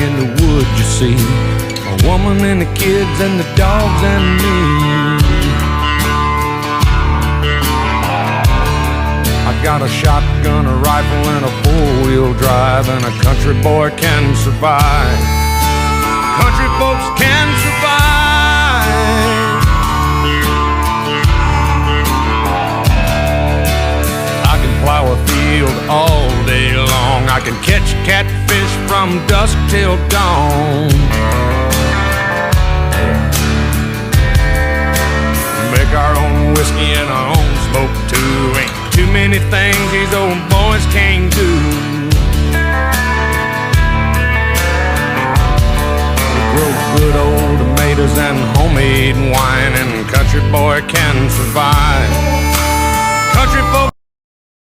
in the woods, you see. A woman and the kids and the dogs and me. I got a shotgun, a rifle, and a four-wheel drive, and a country boy can survive. Country folks can survive. I can plow a field all day long. I can catch catfish from dusk till dawn. Make our own whiskey and our own smoke too. Ain't too many things these old boys can't do. We grow good old tomatoes and homemade wine, and country boy can survive. Country folk